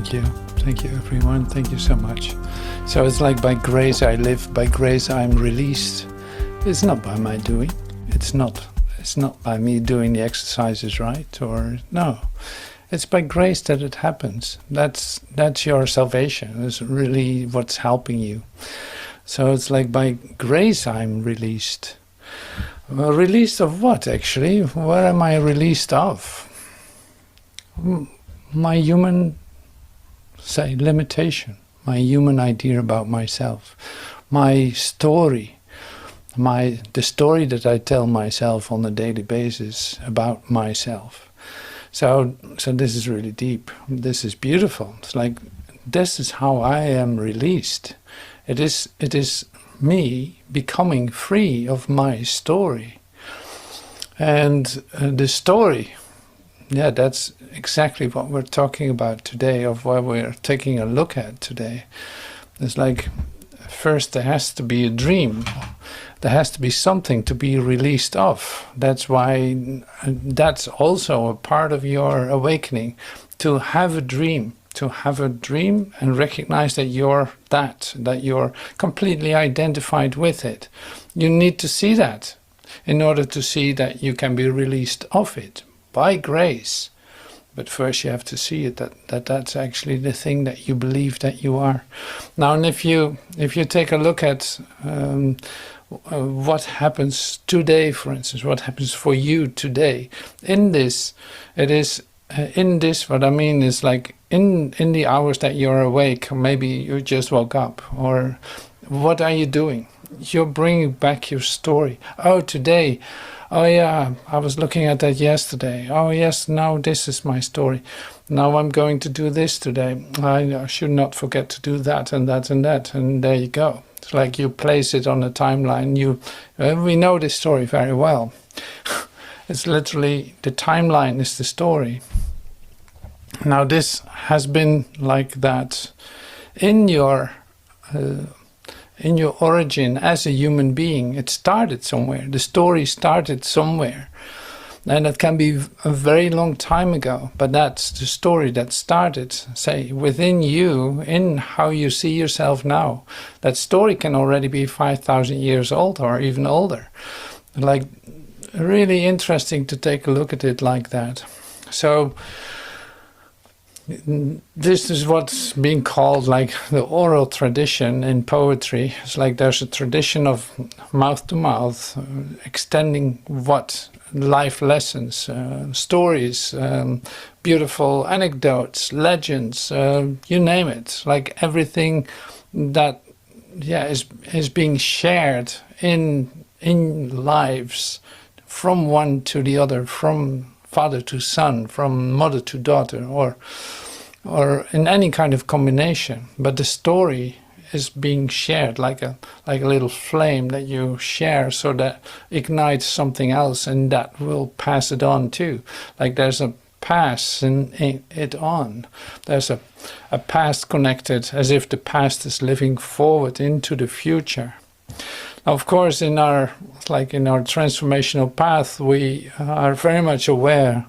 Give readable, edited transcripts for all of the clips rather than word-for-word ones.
Thank you. Thank you, everyone. Thank you so much. So it's like by grace I live, by grace I'm released. It's not by my doing. It's not by me doing the exercises right, or no. It's by grace that it happens. That's your salvation. It's really what's helping you. So it's like by grace I'm released. Well, released of what, actually? What am I released of? My human, say, limitation. My human idea about myself. My story. The story that I tell myself on a daily basis about myself. So this is really deep. This is beautiful. It's like, this is how I am released. It is me becoming free of my story. And the story, yeah, that's exactly what we're talking about today, of what we're taking a look at today. It's like, first there has to be a dream. There has to be something to be released of. That's why, that's also a part of your awakening, to have a dream. To have a dream and recognize that you're that you're completely identified with it. You need to see that in order to see that you can be released of it by grace. But first you have to see it, that's actually the thing that you believe that you are. Now, and if you take a look at what happens today, for instance, what happens for you today, in this, it is in this, what I mean is like in the hours that you're awake, or maybe you just woke up, or what are you doing? You're bringing back your story. Oh, today, oh yeah, I was looking at that yesterday. Oh yes, now this is my story. Now I'm going to do this today. I should not forget to do that and that and that, and there you go. It's like you place it on a timeline. We know this story very well. It's literally, the timeline is the story. Now this has been like that in your origin as a human being. It started somewhere. The story started somewhere. And it can be a very long time ago, but that's the story that started, say, within you, in how you see yourself now. That story can already be 5,000 years old or even older. Like, really interesting to take a look at it like that. So this is what's being called like the oral tradition in poetry. It's like there's a tradition of mouth to mouth, extending what? Life lessons, stories, beautiful anecdotes, legends, you name it. Like everything that is being shared in lives, from one to the other, from father to son, from mother to daughter, or in any kind of combination. But the story is being shared like a little flame that you share, so that ignites something else, and that will pass it on too. Like there's a pass in it on. There's a past connected, as if the past is living forward into the future. Now, of course, in our transformational path, we are very much aware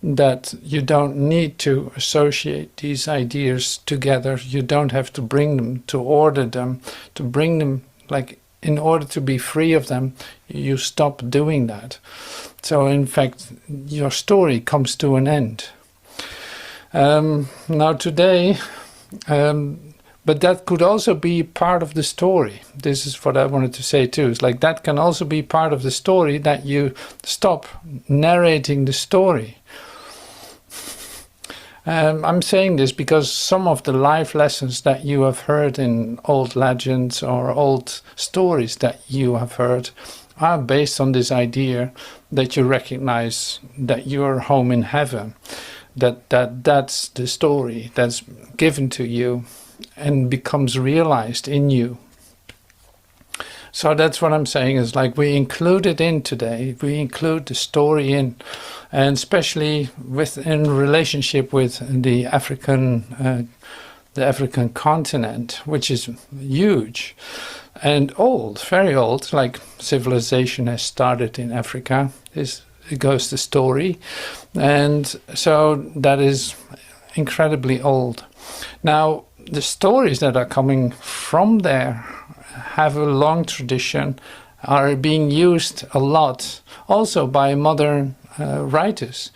that you don't need to associate these ideas together. You don't have to bring them, to order them, to bring them, like in order to be free of them, you stop doing that. So in fact, your story comes to an end. Now today, but that could also be part of the story. This is what I wanted to say too. It's like that can also be part of the story, that you stop narrating the story. I'm saying this because some of the life lessons that you have heard in old legends or old stories that you have heard are based on this idea that you recognize that you're home in heaven, that's the story that's given to you and becomes realized in you. So that's what I'm saying, is like we include it in today, we include the story in, and especially in relationship with the African continent, which is huge and old, very old. Like civilization has started in Africa, it goes the story, and so that is incredibly old. Now, the stories that are coming from there have a long tradition, are being used a lot, also by modern writers.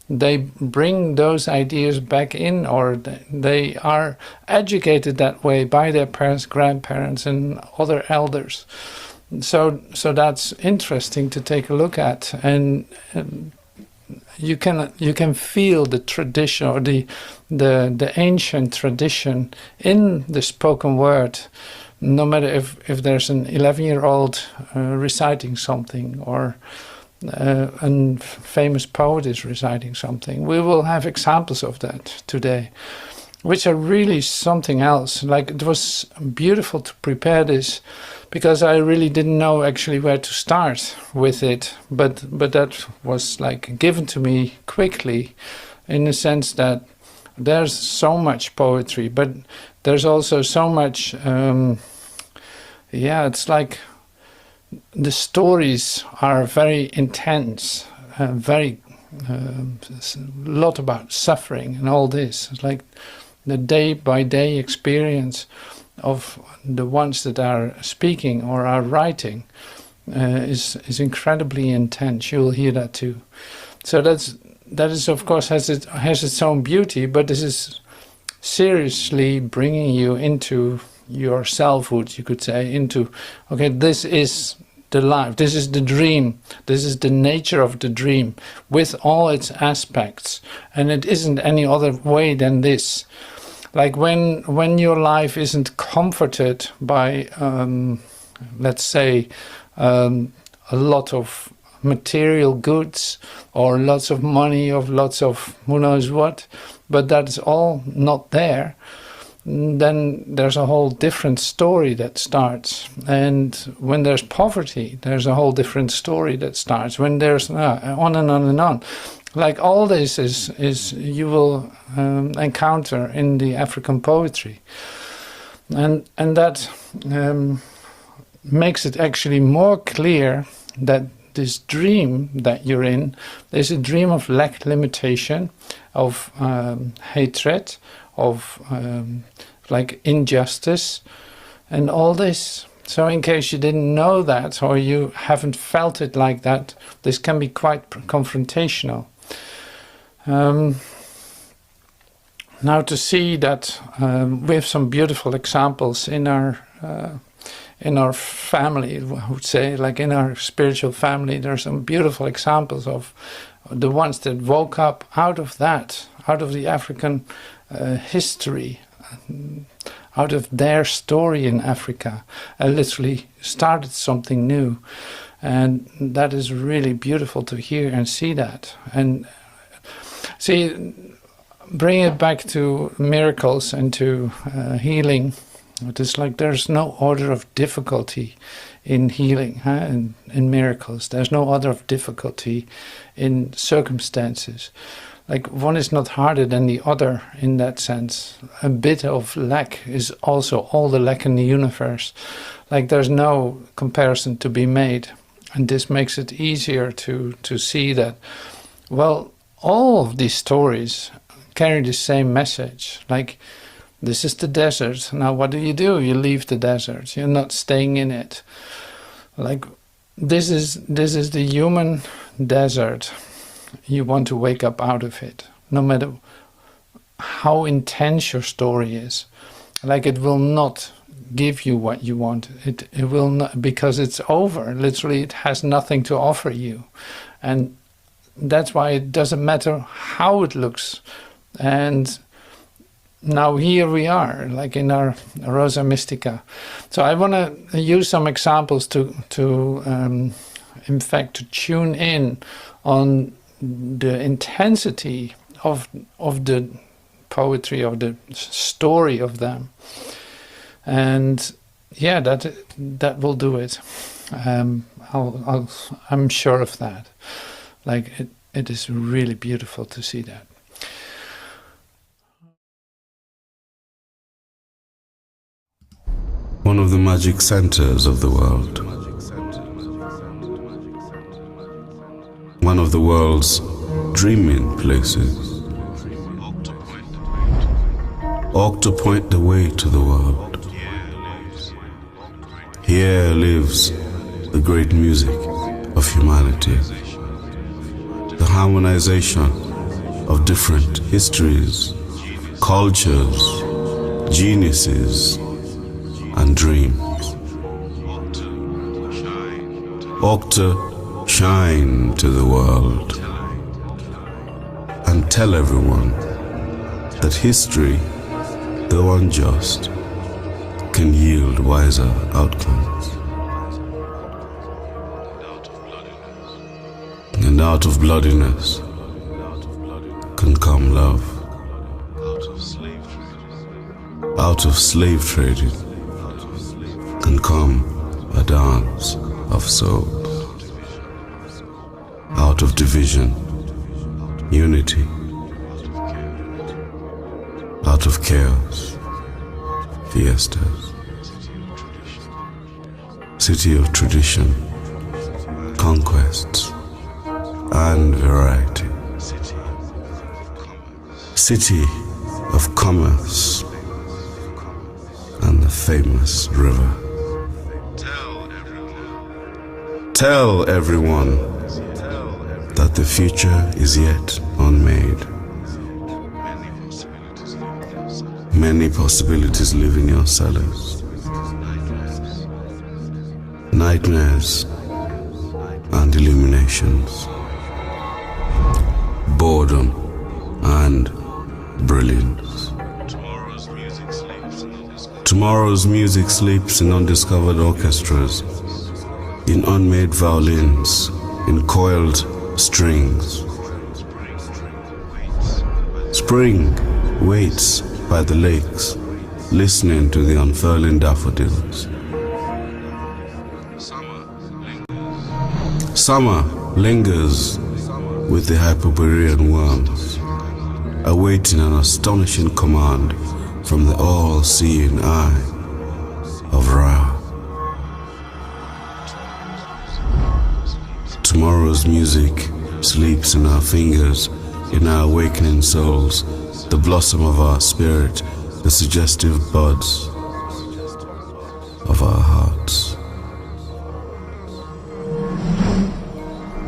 They bring those ideas back in, or they are educated that way by their parents, grandparents, and other elders. So that's interesting to take a look at, and you can feel the tradition, or the ancient tradition in the spoken word. No matter if there's an 11-year-old reciting something, or a famous poet is reciting something, we will have examples of that today, which are really something else. Like, it was beautiful to prepare this, because I really didn't know actually where to start with it, but that was like given to me quickly, in the sense that there's so much poetry, but there's also so much, it's like the stories are very intense, very lot about suffering and all this. It's like the day-by-day experience of the ones that are speaking or are writing is incredibly intense. You'll hear that too. So that is of course has its own beauty, but this is seriously bringing you into your selfhood, you could say, into, okay, this is the life, this is the dream, this is the nature of the dream with all its aspects, and it isn't any other way than this. Like when your life isn't comforted by, let's say, a lot of material goods, or lots of money, or lots of who knows what, but that's all not there, then there's a whole different story that starts. And when there's poverty, there's a whole different story that starts. When there's on and on and on. Like, all this is you will encounter in the African poetry. And that makes it actually more clear that this dream that you're in is a dream of lack, limitation, of hatred, of like injustice, and all this. So in case you didn't know that, or you haven't felt it like that, this can be quite confrontational. Now, to see that we have some beautiful examples in our family, I would say, like in our spiritual family, there are some beautiful examples of the ones that woke up out of that, out of the African history, out of their story in Africa, and literally started something new. And that is really beautiful to hear and see that. And see, bring it back to miracles and to healing. It is like there's no order of difficulty in healing, in miracles. There's no order of difficulty in circumstances. Like, one is not harder than the other in that sense. A bit of lack is also all the lack in the universe. Like, there's no comparison to be made. And this makes it easier to see that, well, all of these stories carry the same message. Like, this is the desert. Now what do? You leave the desert. You're not staying in it. Like, this is the human desert. You want to wake up out of it, no matter how intense your story is. Like, it will not give you what you want. It will not, because it's over. Literally, it has nothing to offer you. And that's why it doesn't matter how it looks. And now here we are, like in our Rosa Mystica. So I want to use some examples to in fact, to tune in on the intensity of the poetry, of the story of them. And yeah, that will do it. I'm sure of that. Like, it is really beautiful to see that. One of the magic centers of the world. One of the world's dreaming places. ought to point the way to the world. Here lives the great music of humanity, the harmonization of different histories, cultures, geniuses, and dreams. Ought to shine to the world and tell everyone that history, though unjust, can yield wiser outcomes. And out of bloodiness can come love. Out of slave trading can come a dance of souls. Out of division, unity. Out of chaos, fiestas. City of tradition, conquests, and variety. City of commerce and the famous river. Tell everyone that the future is yet unmade. Many possibilities live in your cellars. Nightmares and illuminations. Boredom and brilliance. Tomorrow's music sleeps in undiscovered orchestras, in unmade violins, in coiled strings. Spring waits by the lakes, listening to the unfurling daffodils. Summer lingers with the Hyperborean worms, awaiting an astonishing command from the all-seeing eye of Ra. Tomorrow's music sleeps in our fingers, in our awakening souls, the blossom of our spirit, the suggestive buds of our hearts.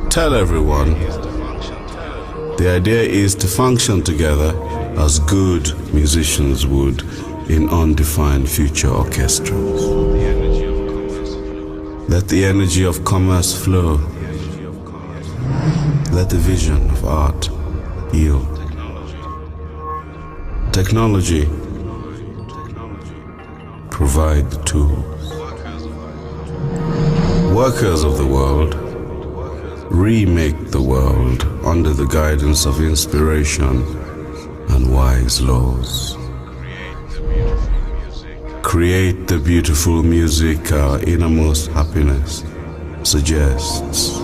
Tell everyone, the idea is to function together as good musicians would in undefined future orchestras. Let the energy of commerce flow. Let the vision of art heal. Technology provide the tools. Workers of the world remake the world under the guidance of inspiration and wise laws. Create the beautiful music our innermost happiness suggests.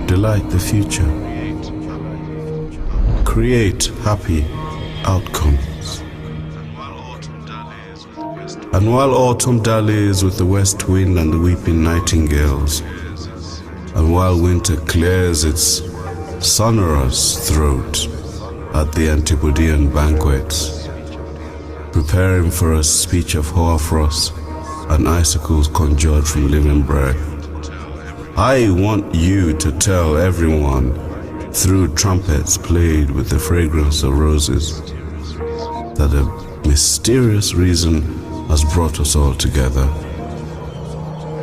Delight the future. Create happy outcomes. And while autumn dallies with the west wind and the weeping nightingales, and while winter clears its sonorous throat at the Antipodean banquets, preparing for a speech of hoarfrost and icicles conjured from living breath, I want you to tell everyone, through trumpets played with the fragrance of roses, that a mysterious reason has brought us all together,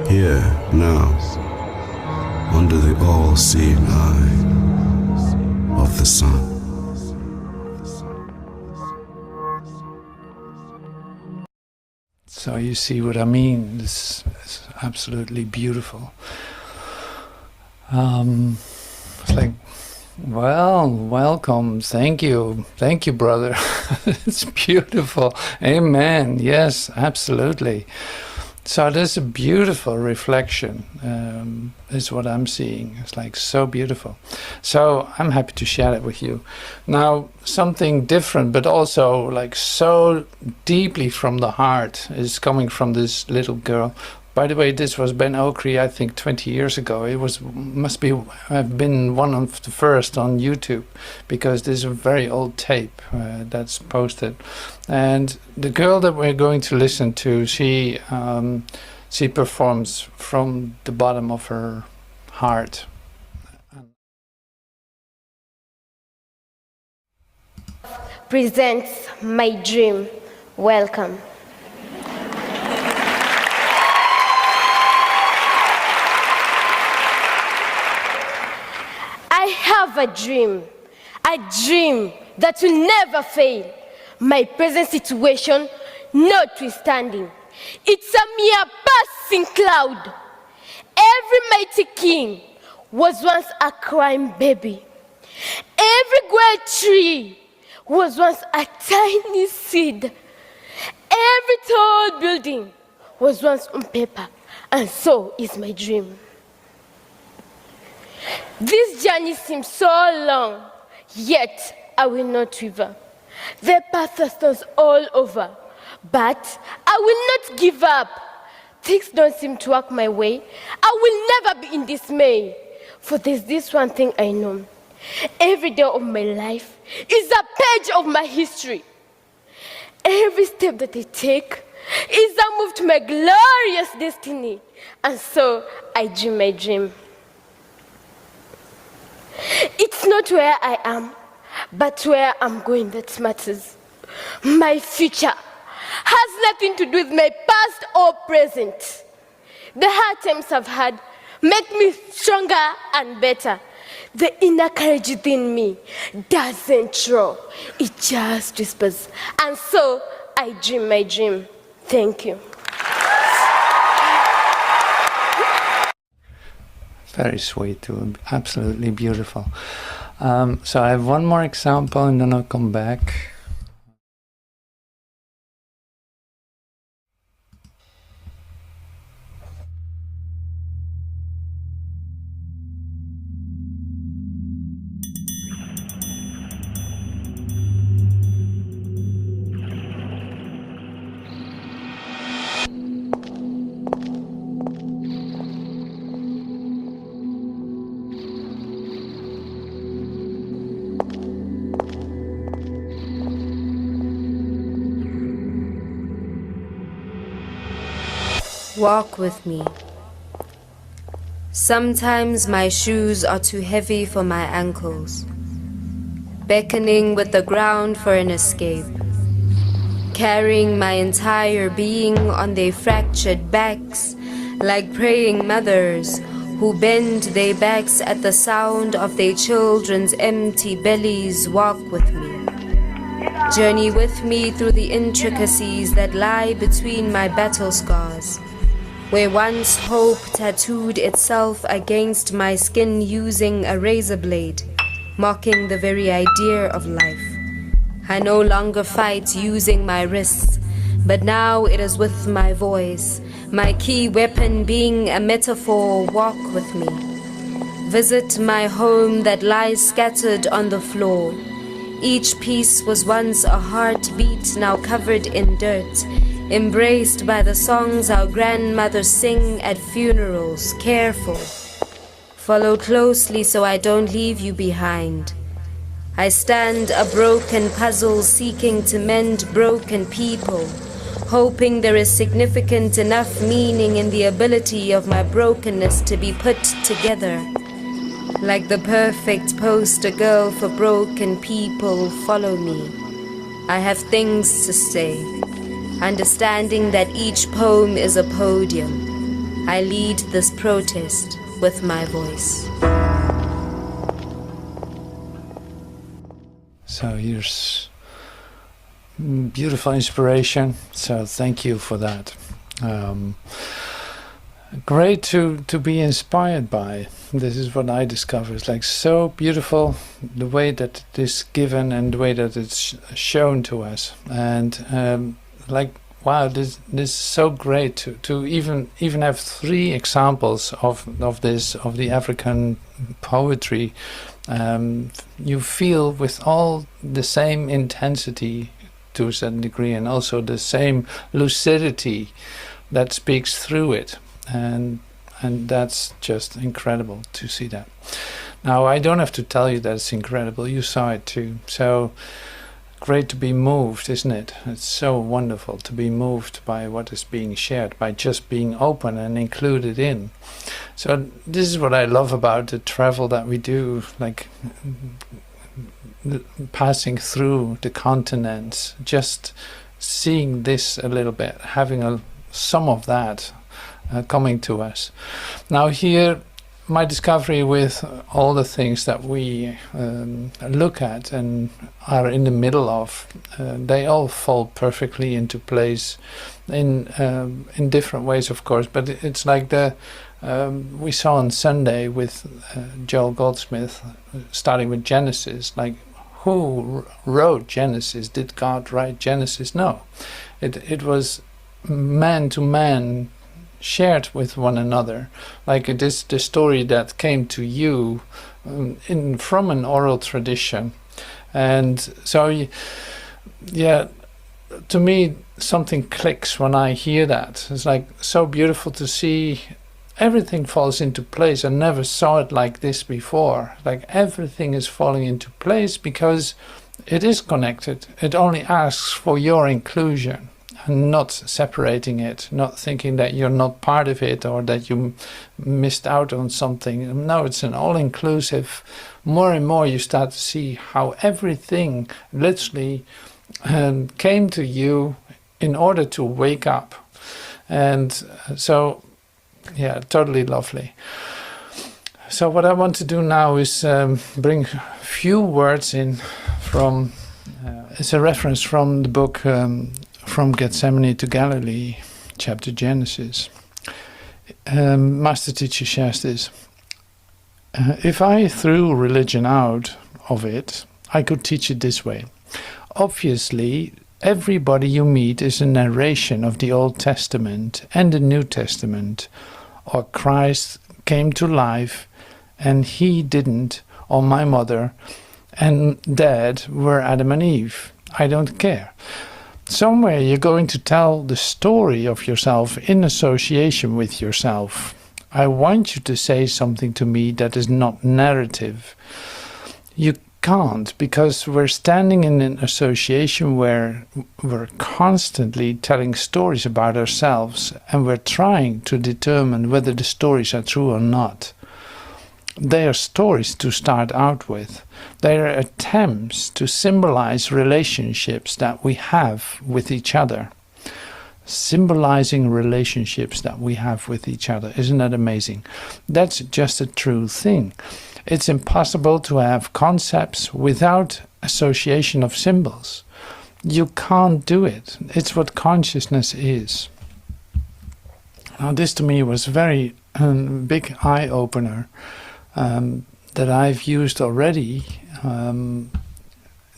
here, now, under the all-seeing eye of the sun. So you see what I mean. This is absolutely beautiful. It's like, well, welcome, thank you, brother. It's beautiful. Amen. Yes, absolutely. So there's a beautiful reflection, is what I'm seeing. It's like so beautiful. So I'm happy to share it with you. Now, something different, but also like so deeply from the heart is coming from this little girl, By the way, this was Ben Okri, I think 20 years ago. It must have been one of the first on YouTube, because this is a very old tape that's posted. And the girl that we're going to listen to, she performs from the bottom of her heart. Presents my dream. Welcome. I have a dream that will never fail. My present situation notwithstanding, it's a mere passing cloud. Every mighty king was once a crying baby. Every great tree was once a tiny seed. Every tall building was once on paper, and so is my dream. This journey seems so long, yet I will not waver. The path are stones all over, but I will not give up. Things don't seem to work my way. I will never be in dismay, for there's this one thing I know. Every day of my life is a page of my history. Every step that I take is a move to my glorious destiny, and so I dream my dream. It's not where I am, but where I'm going that matters. My future has nothing to do with my past or present. The hard times I've had make me stronger and better. The inner courage within me doesn't roar, it just whispers. And so I dream my dream. Thank you. Very sweet too, absolutely beautiful. So I have one more example and then I'll come back. Walk with me. Sometimes my shoes are too heavy for my ankles, beckoning with the ground for an escape, carrying my entire being on their fractured backs, like praying mothers who bend their backs at the sound of their children's empty bellies. Walk with me. Journey with me through the intricacies that lie between my battle scars, where once hope tattooed itself against my skin using a razor blade, mocking the very idea of life. I no longer fight using my wrists, but now it is with my voice, my key weapon being a metaphor. Walk with me. Visit my home that lies scattered on the floor. Each piece was once a heartbeat, now covered in dirt, embraced by the songs our grandmothers sing at funerals. Careful, follow closely so I don't leave you behind. I stand a broken puzzle, seeking to mend broken people, hoping there is significant enough meaning in the ability of my brokenness to be put together. Like the perfect poster girl for broken people, follow me. I have things to say, understanding that each poem is a podium. I lead this protest with my voice. So here's beautiful inspiration, so thank you for that. Great to be inspired by. This is what I discover. It's like so beautiful, the way that it is given and the way that it's shown to us. And like, wow, this is so great to even have 3 examples of this, of the African poetry. You feel with all the same intensity to a certain degree, and also the same lucidity that speaks through it. and that's just incredible to see that. Now, I don't have to tell you that it's incredible. You saw it too. So great to be moved, isn't it? It's so wonderful to be moved by what is being shared, by just being open and included in. So this is what I love about the travel that we do, like passing through the continents, just seeing this a little bit, having some of that coming to us. Now here, my discovery with all the things that we look at and are in the middle of, they all fall perfectly into place in different ways, of course. But it's like we saw on Sunday with Joel Goldsmith, starting with Genesis. Like, who wrote Genesis? Did God write Genesis? No, it was man to man, shared with one another. Like it is the story that came to you from an oral tradition. And so, yeah, to me something clicks when I hear that. It's like so beautiful to see everything falls into place. I never saw it like this before. Like everything is falling into place because it is connected. It only asks for your inclusion, and not separating it, not thinking that you're not part of it or that you missed out on something. No, it's an all-inclusive. More and more you start to see how everything literally came to you in order to wake up. And so, yeah, totally lovely. So what I want to do now is bring a few words in from, it's a reference from the book From Gethsemane to Galilee, chapter Genesis. Master Teacher shares this. If I threw religion out of it, I could teach it this way. Obviously, everybody you meet is a narration of the Old Testament and the New Testament, or Christ came to life and he didn't, or my mother and dad were Adam and Eve. I don't care. Somewhere you're going to tell the story of yourself in association with yourself. I want you to say something to me that is not narrative. You can't, because we're standing in an association where we're constantly telling stories about ourselves, and we're trying to determine whether the stories are true or not. They are stories to start out with. They are attempts to symbolize relationships that we have with each other. Symbolizing relationships that we have with each other. Isn't that amazing? That's just a true thing. It's impossible to have concepts without association of symbols. You can't do it. It's what consciousness is. Now this to me was a very big eye-opener. That I've used already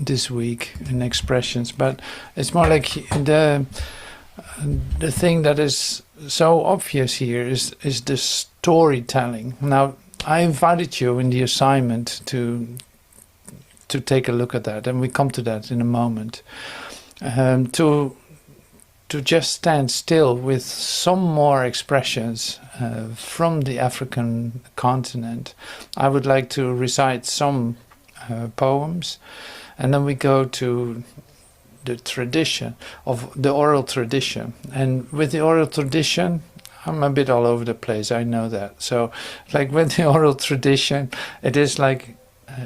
this week in expressions, but it's more like the thing that is so obvious here is the storytelling. Now, I invited you in the assignment to take a look at that, and we come to that in a moment. To just stand still with some more expressions from the African continent. I would like to recite some poems, and then we go to the tradition of the oral tradition. And with the oral tradition, I'm a bit all over the place, I know that. So like with the oral tradition, it is like,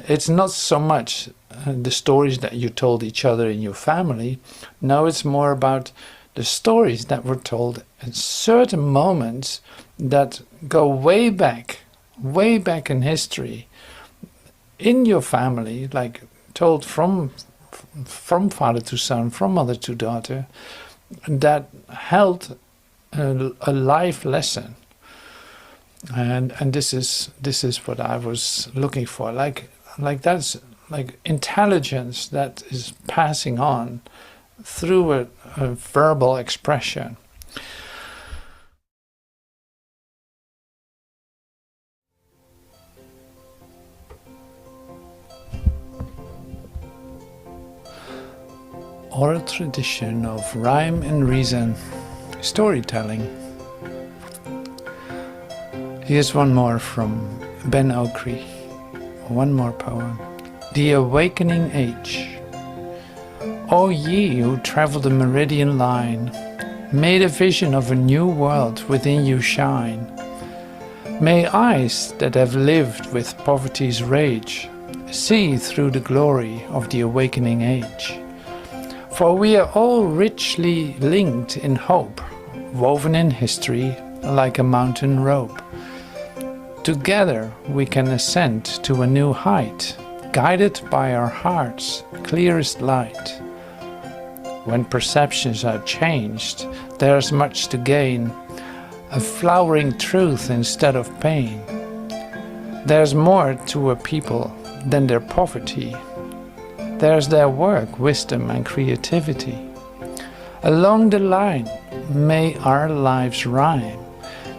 it's not so much the stories that you told each other in your family. No, it's more about the stories that were told at certain moments that go way back in history, in your family, like told from father to son, from mother to daughter, that held a life lesson. And this is what I was looking for, like that's like intelligence that is passing on through a verbal expression. Oral tradition of rhyme and reason, storytelling. Here's one more from Ben Okri. One more poem. The Awakening Age. O ye who travel the meridian line, may the vision of a new world within you shine. May eyes that have lived with poverty's rage see through the glory of the awakening age. For we are all richly linked in hope, woven in history like a mountain rope. Together we can ascend to a new height, guided by our heart's clearest light. When perceptions are changed, there's much to gain, a flowering truth instead of pain. There's more to a people than their poverty. There's their work, wisdom and creativity. Along the line, may our lives rhyme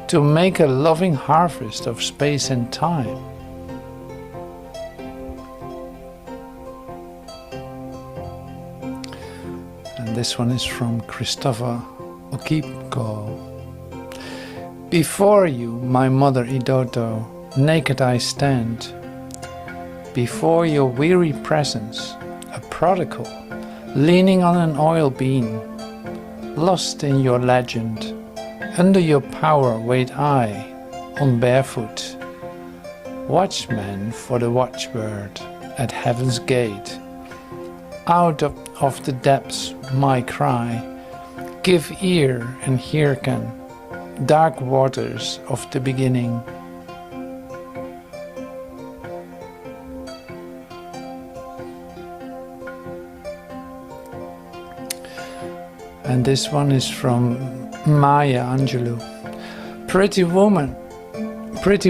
to make a loving harvest of space and time. And this one is from Christopher Okipko. Before you, my mother Idoto, naked I stand. Before your weary presence, a prodigal, leaning on an oil beam, lost in your legend. Under your power wait I, on barefoot, watchman for the watchbird at heaven's gate. Out of the depths my cry, give ear and hearken, dark waters of the beginning. And this one is from Maya Angelou. Pretty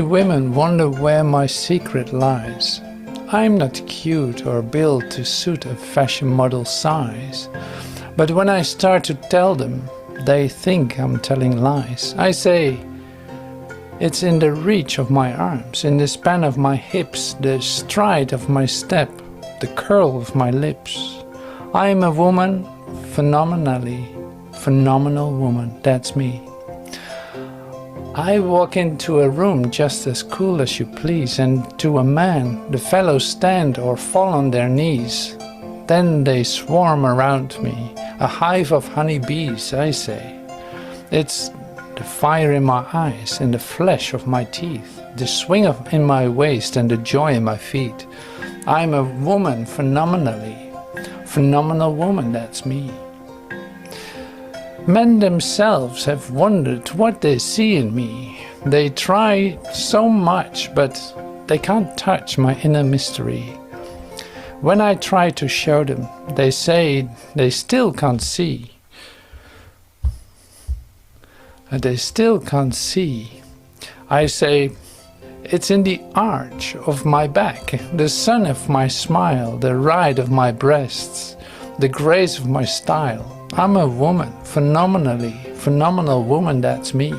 women wonder where my secret lies. I'm not cute or built to suit a fashion model size. But when I start to tell them, they think I'm telling lies. I say, it's in the reach of my arms, in the span of my hips, the stride of my step, the curl of my lips. I'm a woman, phenomenal woman, that's me. I walk into a room just as cool as you please, and to a man the fellows stand or fall on their knees. Then they swarm around me, a hive of honey bees, I say. It's the fire in my eyes and the flesh of my teeth, the swing in my waist and the joy in my feet. I'm a woman, phenomenal woman, that's me. Men themselves have wondered what they see in me. They try so much, but they can't touch my inner mystery. When I try to show them, they say they still can't see. They still can't see. I say, it's in the arch of my back, the sun of my smile, the ride of my breasts, the grace of my style. I'm a woman, phenomenal woman, that's me.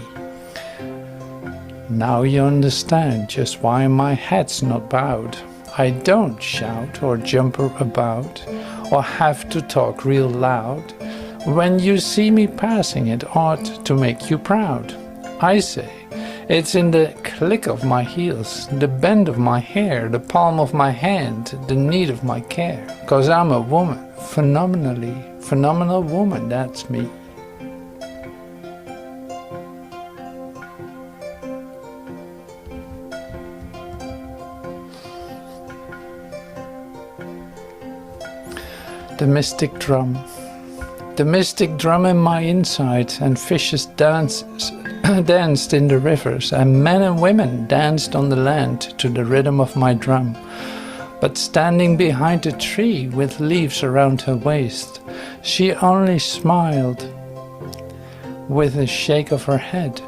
Now you understand just why my head's not bowed. I don't shout or jump about, or have to talk real loud. When you see me passing, it ought to make you proud. I say, it's in the click of my heels, the bend of my hair, the palm of my hand, the need of my care. 'Cause I'm a woman, phenomenal woman, that's me. The mystic drum. The mystic drum in my inside, and fishes danced in the rivers, and men and women danced on the land to the rhythm of my drum. But standing behind a tree with leaves around her waist, she only smiled with a shake of her head.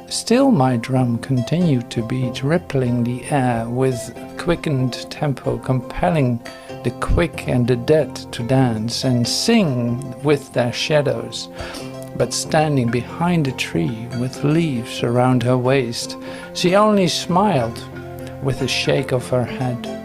Still my drum continued to beat, rippling the air with quickened tempo, compelling the quick and the dead to dance and sing with their shadows. But standing behind a tree with leaves around her waist, she only smiled with a shake of her head.